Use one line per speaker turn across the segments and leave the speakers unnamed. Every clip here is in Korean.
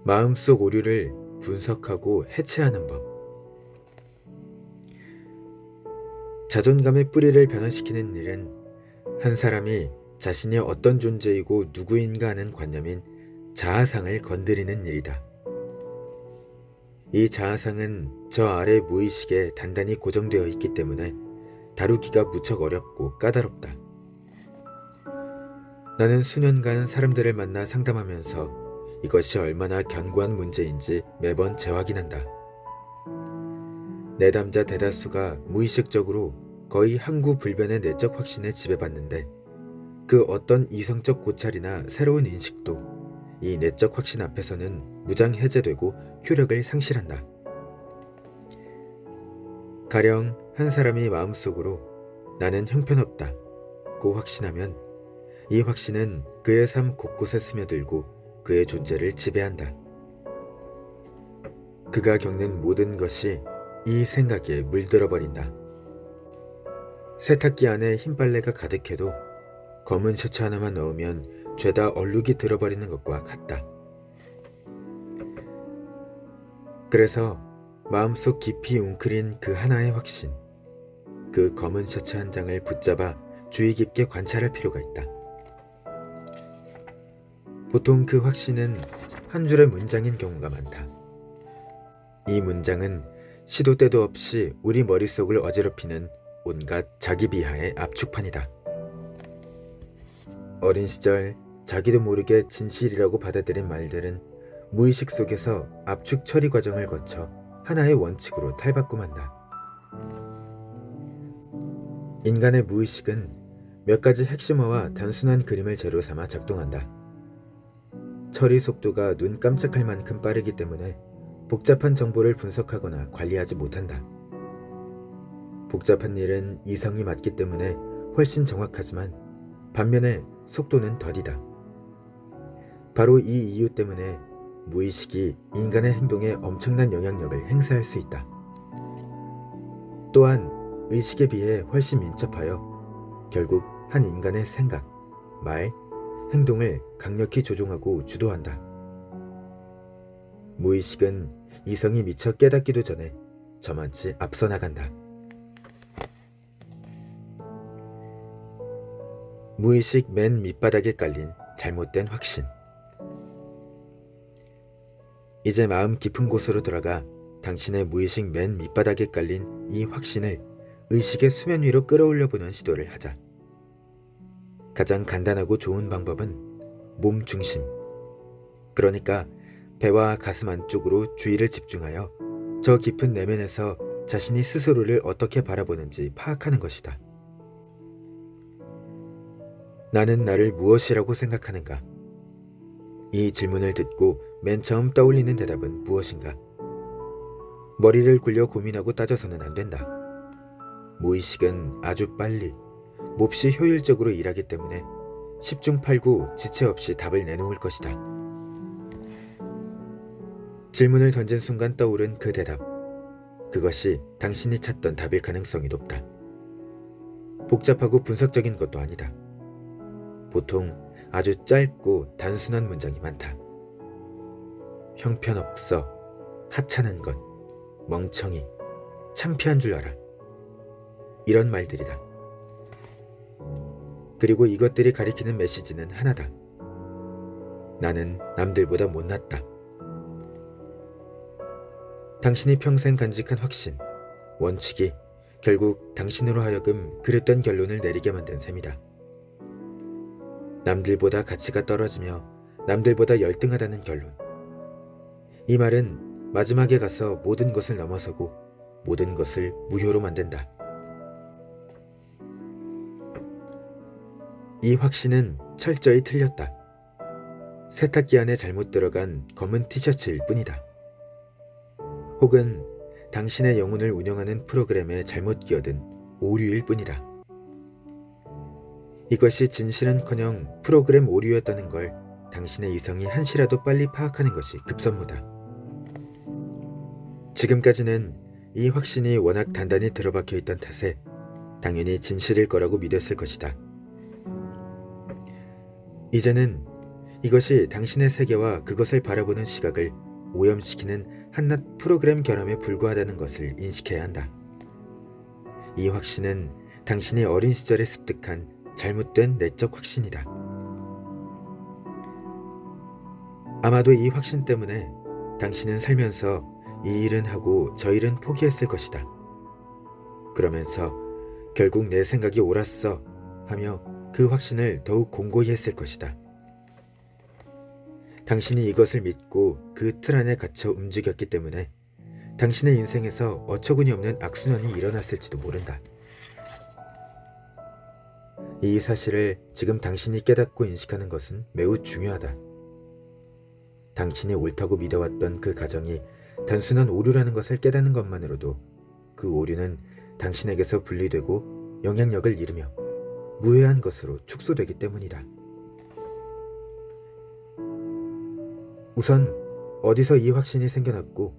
마음속 오류를 분석하고 해체하는 법. 자존감의 뿌리를 변화시키는 일은 한 사람이 자신이 어떤 존재이고 누구인가 하는 관념인 자아상을 건드리는 일이다. 이 자아상은 저 아래 무의식에 단단히 고정되어 있기 때문에 다루기가 무척 어렵고 까다롭다. 나는 수년간 사람들을 만나 상담하면서 이것이 얼마나 견고한 문제인지 매번 재확인한다. 내담자 대다수가 무의식적으로 거의 항구불변의 내적 확신에 지배받는데 그 어떤 이성적 고찰이나 새로운 인식도 이 내적 확신 앞에서는 무장해제되고 효력을 상실한다. 가령 한 사람이 마음속으로 나는 형편없다고 확신하면 이 확신은 그의 삶 곳곳에 스며들고 그의 존재를 지배한다. 그가 겪는 모든 것이 이 생각에 물들어버린다. 세탁기 안에 흰 빨래가 가득해도 검은 셔츠 하나만 넣으면 죄다 얼룩이 들어버리는 것과 같다. 그래서 마음속 깊이 웅크린 그 하나의 확신, 그 검은 셔츠 한 장을 붙잡아 주의 깊게 관찰할 필요가 있다. 보통 그 확신은 한 줄의 문장인 경우가 많다. 이 문장은 시도 때도 없이 우리 머릿속을 어지럽히는 온갖 자기 비하의 압축판이다. 어린 시절 자기도 모르게 진실이라고 받아들인 말들은 무의식 속에서 압축 처리 과정을 거쳐 하나의 원칙으로 탈바꿈한다. 인간의 무의식은 몇 가지 핵심어와 단순한 그림을 재료 삼아 작동한다. 처리 속도가 눈 깜짝할 만큼 빠르기 때문에 복잡한 정보를 분석하거나 관리하지 못한다. 복잡한 일은 이성이 맞기 때문에 훨씬 정확하지만 반면에 속도는 더디다. 바로 이 이유 때문에 무의식이 인간의 행동에 엄청난 영향력을 행사할 수 있다. 또한 의식에 비해 훨씬 민첩하여 결국 한 인간의 생각, 말, 행동을 강력히 조종하고 주도한다. 무의식은 이성이 미처 깨닫기도 전에 저만치 앞서 나간다. 무의식 맨 밑바닥에 깔린 잘못된 확신. 이제 마음 깊은 곳으로 들어가 당신의 무의식 맨 밑바닥에 깔린 이 확신을 의식의 수면 위로 끌어올려 보는 시도를 하자. 가장 간단하고 좋은 방법은 몸 중심, 그러니까 배와 가슴 안쪽으로 주의를 집중하여 저 깊은 내면에서 자신이 스스로를 어떻게 바라보는지 파악하는 것이다. 나는 나를 무엇이라고 생각하는가? 이 질문을 듣고 맨 처음 떠올리는 대답은 무엇인가? 머리를 굴려 고민하고 따져서는 안 된다. 무의식은 아주 빨리, 몹시 효율적으로 일하기 때문에 10중 8구 지체 없이 답을 내놓을 것이다. 질문을 던진 순간 떠오른 그 대답, 그것이 당신이 찾던 답일 가능성이 높다. 복잡하고 분석적인 것도 아니다. 보통 아주 짧고 단순한 문장이 많다. 형편없어, 하찮은 것, 멍청이, 창피한 줄 알아. 이런 말들이다. 그리고 이것들이 가리키는 메시지는 하나다. 나는 남들보다 못났다. 당신이 평생 간직한 확신, 원칙이 결국 당신으로 하여금 그랬던 결론을 내리게 만든 셈이다. 남들보다 가치가 떨어지며 남들보다 열등하다는 결론. 이 말은 마지막에 가서 모든 것을 넘어서고 모든 것을 무효로 만든다. 이 확신은 철저히 틀렸다. 세탁기 안에 잘못 들어간 검은 티셔츠일 뿐이다. 혹은 당신의 영혼을 운영하는 프로그램에 잘못 끼어든 오류일 뿐이다. 이것이 진실은커녕 프로그램 오류였다는 걸 당신의 이성이 한시라도 빨리 파악하는 것이 급선무다. 지금까지는 이 확신이 워낙 단단히 들어박혀 있던 탓에 당연히 진실일 거라고 믿었을 것이다. 이제는 이것이 당신의 세계와 그것을 바라보는 시각을 오염시키는 한낱 프로그램 결함에 불과하다는 것을 인식해야 한다. 이 확신은 당신이 어린 시절에 습득한 잘못된 내적 확신이다. 아마도 이 확신 때문에 당신은 살면서 이 일은 하고 저 일은 포기했을 것이다. 그러면서 결국 내 생각이 옳았어 하며 그 확신을 더욱 공고히 했을 것이다. 당신이 이것을 믿고 그 틀 안에 갇혀 움직였기 때문에 당신의 인생에서 어처구니 없는 악순환이 일어났을지도 모른다. 이 사실을 지금 당신이 깨닫고 인식하는 것은 매우 중요하다. 당신이 옳다고 믿어왔던 그 가정이 단순한 오류라는 것을 깨닫는 것만으로도 그 오류는 당신에게서 분리되고 영향력을 잃으며 무해한 것으로 축소되기 때문이다. 우선 어디서 이 확신이 생겨났고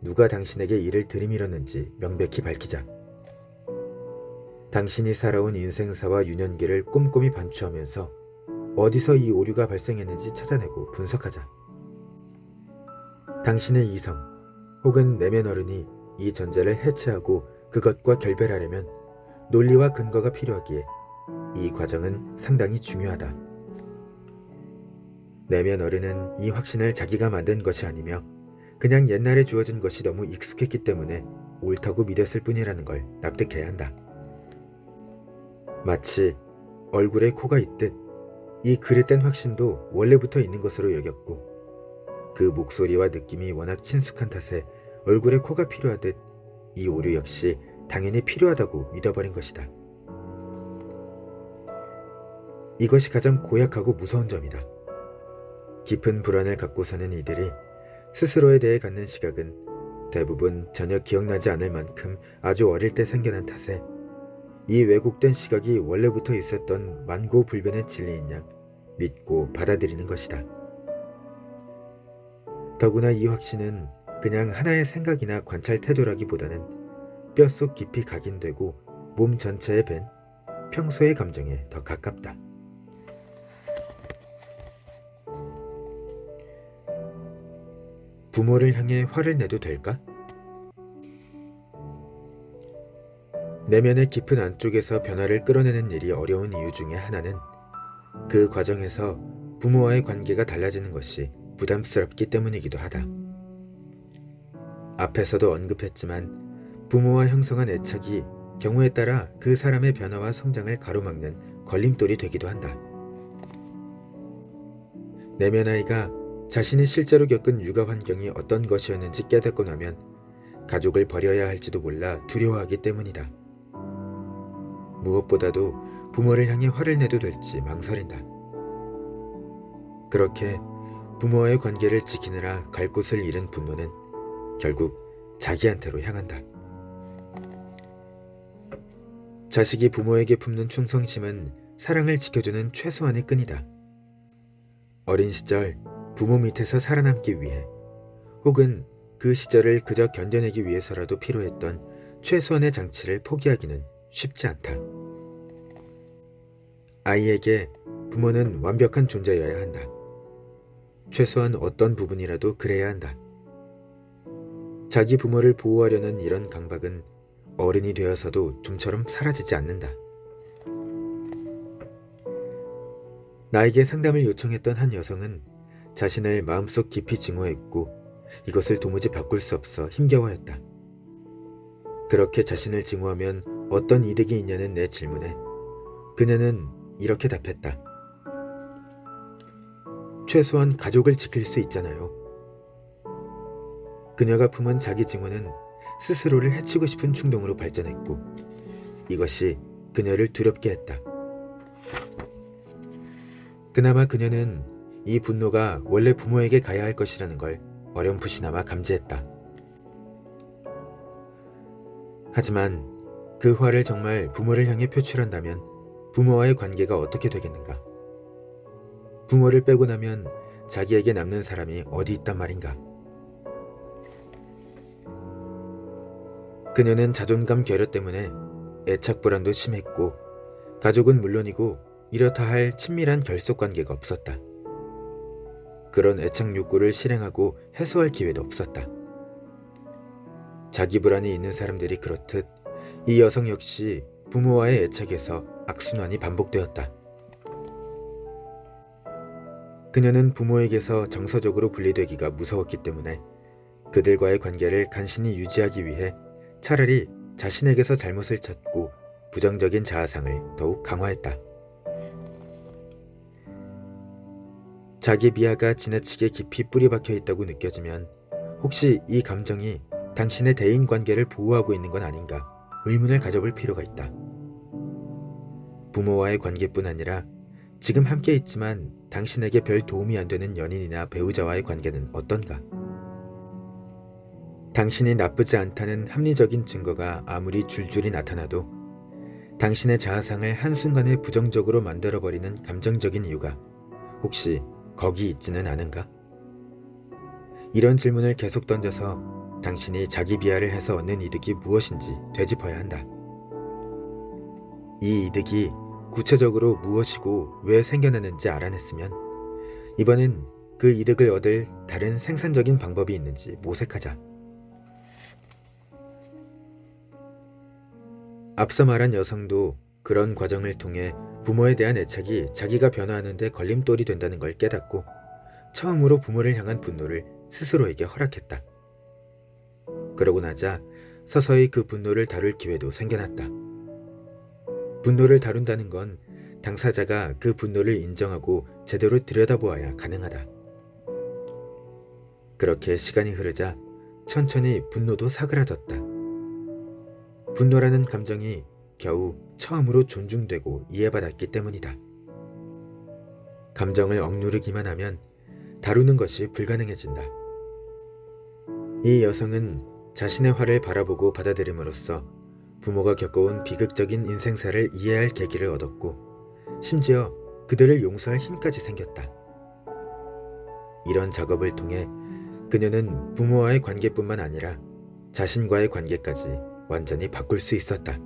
누가 당신에게 이를 들이밀었는지 명백히 밝히자. 당신이 살아온 인생사와 유년기를 꼼꼼히 반추하면서 어디서 이 오류가 발생했는지 찾아내고 분석하자. 당신의 이성 혹은 내면 어른이 이 전제를 해체하고 그것과 결별하려면 논리와 근거가 필요하기에 이 과정은 상당히 중요하다. 내면 어른은 이 확신을 자기가 만든 것이 아니며 그냥 옛날에 주어진 것이 너무 익숙했기 때문에 옳다고 믿었을 뿐이라는 걸 납득해야 한다. 마치 얼굴에 코가 있듯 이 그릇된 확신도 원래부터 있는 것으로 여겼고 그 목소리와 느낌이 워낙 친숙한 탓에 얼굴에 코가 필요하듯 이 오류 역시 당연히 필요하다고 믿어버린 것이다. 이것이 가장 고약하고 무서운 점이다. 깊은 불안을 갖고 사는 이들이 스스로에 대해 갖는 시각은 대부분 전혀 기억나지 않을 만큼 아주 어릴 때 생겨난 탓에 이 왜곡된 시각이 원래부터 있었던 만고불변의 진리인 양 믿고 받아들이는 것이다. 더구나 이 확신은 그냥 하나의 생각이나 관찰 태도라기보다는 뼛속 깊이 각인되고 몸 전체에 밴 평소의 감정에 더 가깝다. 부모를 향해 화를 내도 될까? 내면의 깊은 안쪽에서 변화를 끌어내는 일이 어려운 이유 중에 하나는 그 과정에서 부모와의 관계가 달라지는 것이 부담스럽기 때문이기도 하다. 앞에서도 언급했지만 부모와 형성한 애착이 경우에 따라 그 사람의 변화와 성장을 가로막는 걸림돌이 되기도 한다. 내면 아이가 자신이 실제로 겪은 육아 환경이 어떤 것이었는지 깨닫고 나면 가족을 버려야 할지도 몰라 두려워하기 때문이다. 무엇보다도 부모를 향해 화를 내도 될지 망설인다. 그렇게 부모와의 관계를 지키느라 갈 곳을 잃은 분노는 결국 자기한테로 향한다. 자식이 부모에게 품는 충성심은 사랑을 지켜주는 최소한의 끈이다. 어린 시절 부모 밑에서 살아남기 위해 혹은 그 시절을 그저 견뎌내기 위해서라도 필요했던 최소한의 장치를 포기하기는 쉽지 않다. 아이에게 부모는 완벽한 존재여야 한다. 최소한 어떤 부분이라도 그래야 한다. 자기 부모를 보호하려는 이런 강박은 어른이 되어서도 좀처럼 사라지지 않는다. 나에게 상담을 요청했던 한 여성은 자신을 마음속 깊이 증오했고 이것을 도무지 바꿀 수 없어 힘겨워했다. 그렇게 자신을 증오하면 어떤 이득이 있냐는 내 질문에 그녀는 이렇게 답했다. 최소한 가족을 지킬 수 있잖아요. 그녀가 품은 자기 증오는 스스로를 해치고 싶은 충동으로 발전했고 이것이 그녀를 두렵게 했다. 그나마 그녀는 이 분노가 원래 부모에게 가야 할 것이라는 걸 어렴풋이나마 감지했다. 하지만 그 화를 정말 부모를 향해 표출한다면 부모와의 관계가 어떻게 되겠는가? 부모를 빼고 나면 자기에게 남는 사람이 어디 있단 말인가? 그녀는 자존감 결여 때문에 애착 불안도 심했고 가족은 물론이고 이렇다 할 친밀한 결속 관계가 없었다. 그런 애착 욕구를 실행하고 해소할 기회도 없었다. 자기 불안이 있는 사람들이 그렇듯 이 여성 역시 부모와의 애착에서 악순환이 반복되었다. 그녀는 부모에게서 정서적으로 분리되기가 무서웠기 때문에 그들과의 관계를 간신히 유지하기 위해 차라리 자신에게서 잘못을 찾고 부정적인 자아상을 더욱 강화했다. 자기 비하가 지나치게 깊이 뿌리박혀 있다고 느껴지면 혹시 이 감정이 당신의 대인 관계를 보호하고 있는 건 아닌가 의문을 가져볼 필요가 있다. 부모와의 관계뿐 아니라 지금 함께 있지만 당신에게 별 도움이 안 되는 연인이나 배우자와의 관계는 어떤가? 당신이 나쁘지 않다는 합리적인 증거가 아무리 줄줄이 나타나도 당신의 자아상을 한순간에 부정적으로 만들어버리는 감정적인 이유가 혹시 거기 있지는 않은가? 이런 질문을 계속 던져서 당신이 자기 비하를 해서 얻는 이득이 무엇인지 되짚어야 한다. 이 이득이 구체적으로 무엇이고 왜 생겨나는지 알아냈으면 이번엔 그 이득을 얻을 다른 생산적인 방법이 있는지 모색하자. 앞서 말한 여성도 그런 과정을 통해 부모에 대한 애착이 자기가 변화하는 데 걸림돌이 된다는 걸 깨닫고 처음으로 부모를 향한 분노를 스스로에게 허락했다. 그러고 나자 서서히 그 분노를 다룰 기회도 생겨났다. 분노를 다룬다는 건 당사자가 그 분노를 인정하고 제대로 들여다보아야 가능하다. 그렇게 시간이 흐르자 천천히 분노도 사그라졌다. 분노라는 감정이 겨우 처음으로 존중되고 이해받았기 때문이다. 감정을 억누르기만 하면 다루는 것이 불가능해진다. 이 여성은 자신의 화를 바라보고 받아들임으로써 부모가 겪어온 비극적인 인생사를 이해할 계기를 얻었고 심지어 그들을 용서할 힘까지 생겼다. 이런 작업을 통해 그녀는 부모와의 관계뿐만 아니라 자신과의 관계까지 완전히 바꿀 수 있었다.